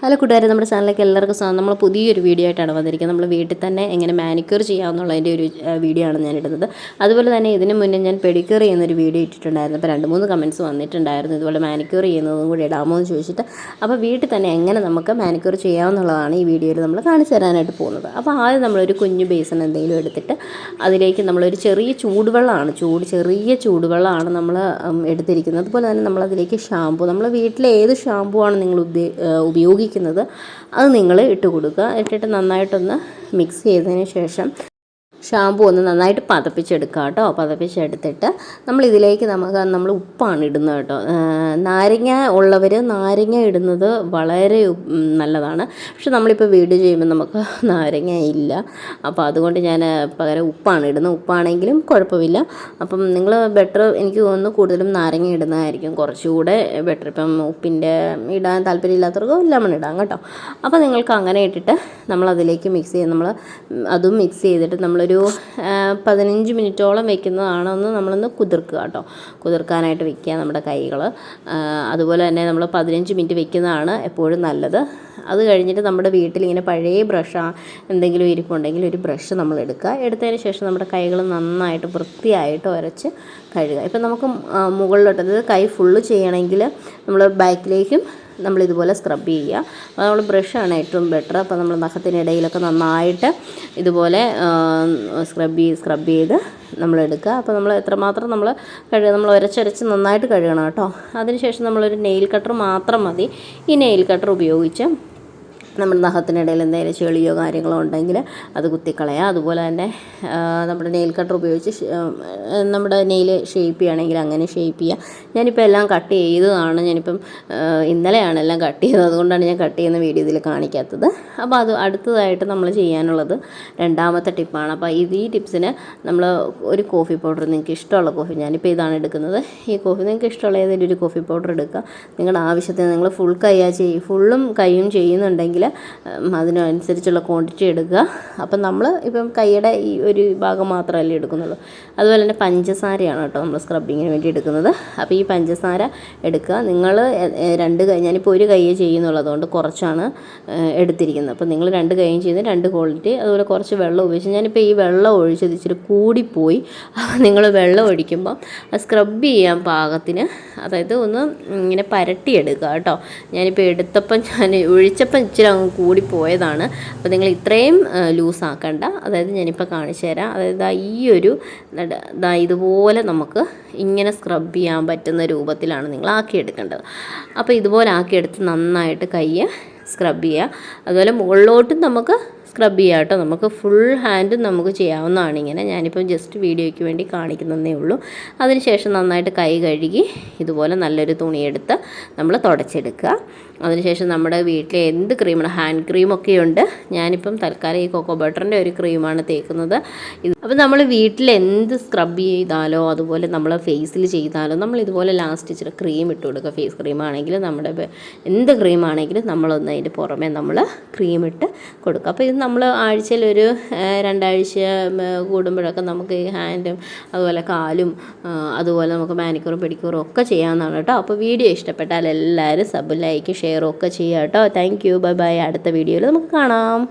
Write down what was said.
Hello കൂട്ടുകാരെ, നമ്മുടെ ചാനലിലേക്ക് എല്ലാവർക്കും സ്വാഗതം. നമ്മൾ പുതിയൊരു വീഡിയോ ആയിട്ടാണ് വന്നിരിക്കുന്നത്. നമ്മൾ വീട്ടിൽ തന്നെ എങ്ങനെ മാനിക്യൂർ ചെയ്യാമെന്നുള്ളതിൻ്റെ ഒരു വീഡിയോ ആണ് ഞാൻ ഇടുന്നത്. അതുപോലെ തന്നെ ഇതിന് മുന്നേ ഞാൻ പെഡിക്യൂർ ചെയ്യുന്നൊരു വീഡിയോ ഇട്ടിട്ടുണ്ടായിരുന്നു. അപ്പോൾ 2-3 കമൻറ്റ്സ് വന്നിട്ടുണ്ടായിരുന്നു, ഇതുപോലെ മാനിക്യൂർ ചെയ്യുന്നതും കൂടി ഇടാമോ എന്ന് ചോദിച്ചിട്ട്. അപ്പോൾ വീട്ടിൽ തന്നെ എങ്ങനെ നമുക്ക് മാനിക്യൂർ ചെയ്യാമെന്നുള്ളതാണ് ഈ വീഡിയോയിൽ നമ്മൾ കാണിച്ചു തരാനായിട്ട് പോകുന്നത്. അപ്പോൾ ആദ്യം നമ്മളൊരു കുഞ്ഞു ബേസൺ എന്തെങ്കിലും എടുത്തിട്ട് അതിലേക്ക് നമ്മളൊരു ചെറിയ ചൂടുവെള്ളമാണ് നമ്മൾ എടുത്തിരിക്കുന്നത്. അതുപോലെ തന്നെ നമ്മളതിലേക്ക് ഷാമ്പു, നമ്മൾ വീട്ടിലെ ഏത് ഷാമ്പു ആണ് നിങ്ങൾ ഉപയോഗിക്കുന്നത് അത് നിങ്ങൾ ഇട്ട് കൊടുക്കുക. ഇട്ടിട്ട് നന്നായിട്ടൊന്ന് മിക്സ് ചെയ്തതിന് ശേഷം ഷാമ്പു ഒന്ന് നന്നായിട്ട് പതപ്പിച്ചെടുക്കുക കേട്ടോ. പതപ്പിച്ചെടുത്തിട്ട് നമ്മളിതിലേക്ക് നമ്മൾ ഉപ്പാണ് ഇടുന്നത് കേട്ടോ. നാരങ്ങ ഉള്ളവർ നാരങ്ങ ഇടുന്നത് വളരെ നല്ലതാണ്. പക്ഷെ നമ്മളിപ്പോൾ വീഡിയോ ചെയ്യുമ്പോൾ നമുക്ക് നാരങ്ങ ഇല്ല, അപ്പോൾ അതുകൊണ്ട് ഞാൻ പകരം ഉപ്പാണ് ഇടുന്നത്. ഉപ്പാണെങ്കിലും കുഴപ്പമില്ല. അപ്പം നിങ്ങൾ ബെറ്റർ, എനിക്ക് തോന്നുന്നു കൂടുതലും നാരങ്ങ ഇടുന്നതായിരിക്കും കുറച്ചുകൂടെ ബെറ്റർ. ഇപ്പം ഉപ്പിൻ്റെ ഇടാൻ താല്പര്യമില്ലാത്തവർക്ക് ലെമൺ ഇടാം കേട്ടോ. അപ്പോൾ നിങ്ങൾക്ക് അങ്ങനെ ഇട്ടിട്ട് നമ്മളതിലേക്ക് മിക്സ് ചെയ്ത് അതും മിക്സ് ചെയ്തിട്ട് നമ്മളൊരു 15 മിനിറ്റോളം വെക്കുന്നതാണെന്ന് നമ്മളൊന്ന് കുതിർക്കുക കേട്ടോ. കുതിർക്കാനായിട്ട് വെക്കുക നമ്മുടെ കൈകൾ. അതുപോലെ തന്നെ നമ്മൾ 15 മിനിറ്റ് വെക്കുന്നതാണ് എപ്പോഴും നല്ലത്. അത് കഴിഞ്ഞിട്ട് നമ്മുടെ വീട്ടിലിങ്ങനെ പഴയ ബ്രഷ് എന്തെങ്കിലും ഇരിപ്പുണ്ടെങ്കിൽ ഒരു ബ്രഷ് നമ്മൾ എടുത്തതിന് ശേഷം നമ്മുടെ കൈകൾ നന്നായിട്ട് വൃത്തിയായിട്ട് ഉരച്ച് കഴുകുക. ഇപ്പം നമുക്ക് മുകളിലോട്ട്, അതായത് കൈ ഫുള്ള് ചെയ്യണമെങ്കിൽ നമ്മൾ ബാക്കിലേക്കും നമ്മളിതുപോലെ സ്ക്രബ് ചെയ്യുക. അപ്പോൾ നമ്മൾ ബ്രഷാണ് ഏറ്റവും ബെറ്റർ. അപ്പോൾ നമ്മൾ നഖത്തിനിടയിലൊക്കെ നന്നായിട്ട് ഇതുപോലെ സ്ക്രബ് ചെയ്ത് നമ്മളെടുക്കുക. അപ്പോൾ നമ്മൾ എത്രമാത്രം നമ്മൾ ഉരച്ചരച്ച് നന്നായിട്ട് കഴുകണം കേട്ടോ. അതിനുശേഷം നമ്മളൊരു നെയിൽ കട്ടർ മാത്രം മതി. ഈ നെയിൽ കട്ടർ ഉപയോഗിച്ച് നമ്മുടെ നഖത്തിനിടയിൽ എന്തെങ്കിലും ചെളിയോ കാര്യങ്ങളോ ഉണ്ടെങ്കിൽ അത് കുത്തിക്കളയുക. അതുപോലെ തന്നെ നമ്മുടെ നെയിൽ കട്ടർ ഉപയോഗിച്ച് നമ്മുടെ നെയിൽ ഷേപ്പ് ചെയ്യുകയാണെങ്കിൽ അങ്ങനെ ഷേപ്പ് ചെയ്യുക. ഞാനിപ്പോൾ എല്ലാം കട്ട് ചെയ്തതാണ്. ഞാനിപ്പം ഇന്നലെയാണ് എല്ലാം കട്ട് ചെയ്തത്, അതുകൊണ്ടാണ് ഞാൻ കട്ട് ചെയ്യുന്ന വീഡിയോ ഇതിൽ കാണിക്കാത്തത്. അപ്പോൾ അത് അടുത്തതായിട്ട് നമ്മൾ ചെയ്യാനുള്ളത് രണ്ടാമത്തെ ടിപ്പാണ്. അപ്പോൾ ഈ ടിപ്സിന് നമ്മൾ ഒരു കോഫി പൗഡർ, നിങ്ങൾക്ക് ഇഷ്ടമുള്ള കോഫി, ഞാനിപ്പോൾ ഇതാണ് എടുക്കുന്നത്. ഈ കോഫി നിങ്ങൾക്ക് ഇഷ്ടമുള്ള ഏതെങ്കിലും ഒരു കോഫി പൗഡർ എടുക്കുക. നിങ്ങളുടെ ആവശ്യത്തിന് നിങ്ങൾ ഫുള്ളും കൈയും ചെയ്യുന്നുണ്ടെങ്കിൽ അതിനനുസരിച്ചുള്ള ക്വാണ്ടിറ്റി എടുക്കുക. അപ്പം നമ്മൾ ഇപ്പം കൈയുടെ ഈ ഒരു ഭാഗം മാത്രമല്ലേ എടുക്കുന്നുള്ളൂ. അതുപോലെ തന്നെ പഞ്ചസാരയാണ് കേട്ടോ നമ്മൾ സ്ക്രബിങ്ങിന് വേണ്ടി എടുക്കുന്നത്. അപ്പോൾ ഈ പഞ്ചസാര എടുക്കുക. നിങ്ങൾ ഞാനിപ്പോൾ ഒരു കൈ ചെയ്യുന്നുള്ളതുകൊണ്ട് കുറച്ചാണ് എടുത്തിരിക്കുന്നത്. അപ്പോൾ നിങ്ങൾ 2 കൈയും ചെയ്യുന്നത് 2 ക്വാളിറ്റി. അതുപോലെ കുറച്ച് വെള്ളം ഉപയോഗിച്ച്, ഞാനിപ്പോൾ ഈ വെള്ളം ഒഴിച്ചത് ഇച്ചിരി കൂടിപ്പോയി. നിങ്ങൾ വെള്ളം ഒഴിക്കുമ്പോൾ സ്ക്രബ് ചെയ്യാൻ പാകത്തിന്, അതായത് ഒന്ന് ഇങ്ങനെ പരട്ടിയെടുക്കുക കേട്ടോ. ഞാനിപ്പോൾ എടുത്തപ്പം ഒഴിച്ചപ്പം ഇച്ചിരി കൂടിപ്പോയതാണ്. അപ്പോൾ നിങ്ങൾ ഇത്രയും ലൂസാക്കണ്ട. അതായത് ഞാനിപ്പോൾ കാണിച്ചു തരാം. അതായത് ഇതുപോലെ നമുക്ക് ഇങ്ങനെ സ്ക്രബ് ചെയ്യാൻ പറ്റുന്ന രൂപത്തിലാണ് നിങ്ങൾ ആക്കിയെടുക്കേണ്ടത്. അപ്പോൾ ഇതുപോലെ ആക്കിയെടുത്ത് നന്നായിട്ട് കൈ സ്ക്രബ് ചെയ്യുക. അതുപോലെ മുകളിലോട്ടും നമുക്ക് സ്ക്രബ് ചെയ്യാം കേട്ടോ. നമുക്ക് ഫുൾ ഹാൻഡും നമുക്ക് ചെയ്യാവുന്നതാണ് ഇങ്ങനെ. ഞാനിപ്പോൾ ജസ്റ്റ് വീഡിയോയ്ക്ക് വേണ്ടി കാണിക്കുന്നതേ ഉള്ളൂ. അതിനുശേഷം നന്നായിട്ട് കൈ കഴുകി ഇതുപോലെ നല്ലൊരു തുണിയെടുത്ത് നമ്മൾ തുടച്ചെടുക്കുക. അതിനുശേഷം നമ്മുടെ വീട്ടിലെ എന്ത് ക്രീമാണ്, ഹാൻഡ് ക്രീമൊക്കെ ഉണ്ട്. ഞാനിപ്പം തൽക്കാലം ഈ കൊക്കോ ബട്ടറിൻ്റെ ഒരു ക്രീമാണ് തേക്കുന്നത്. അപ്പോൾ നമ്മൾ വീട്ടിൽ എന്ത് സ്ക്രബ് ചെയ്താലോ, അതുപോലെ നമ്മൾ ഫേസിൽ ചെയ്താലോ, നമ്മൾ ഇതുപോലെ ലാസ്റ്റ് ഇച്ചിരി ക്രീം ഇട്ട് കൊടുക്കുക. ഫേസ് ക്രീമാണെങ്കിലും നമ്മുടെ എന്ത് ക്രീമാണെങ്കിലും നമ്മളൊന്ന് അതിൻ്റെ പുറമെ നമ്മൾ ക്രീം ഇട്ട് കൊടുക്കുക. അപ്പോൾ ഇത് നമ്മൾ ആഴ്ചയിൽ ഒരു 2 ആഴ്ച കൂടുമ്പോഴൊക്കെ നമുക്ക് ഈ ഹാൻഡും അതുപോലെ കാലും അതുപോലെ നമുക്ക് മാനിക്യൂറും പെഡിക്യൂറും ഒക്കെ ചെയ്യാവുന്നതാണ് കേട്ടോ. അപ്പോൾ വീഡിയോ ഇഷ്ടപ്പെട്ടാൽ എല്ലാവരും ലൈക്ക് ഷെയറും ഒക്കെ ചെയ്യുക കേട്ടോ. Thank you, bye bye. അടുത്ത വീഡിയോയിൽ നമുക്ക് കാണാം.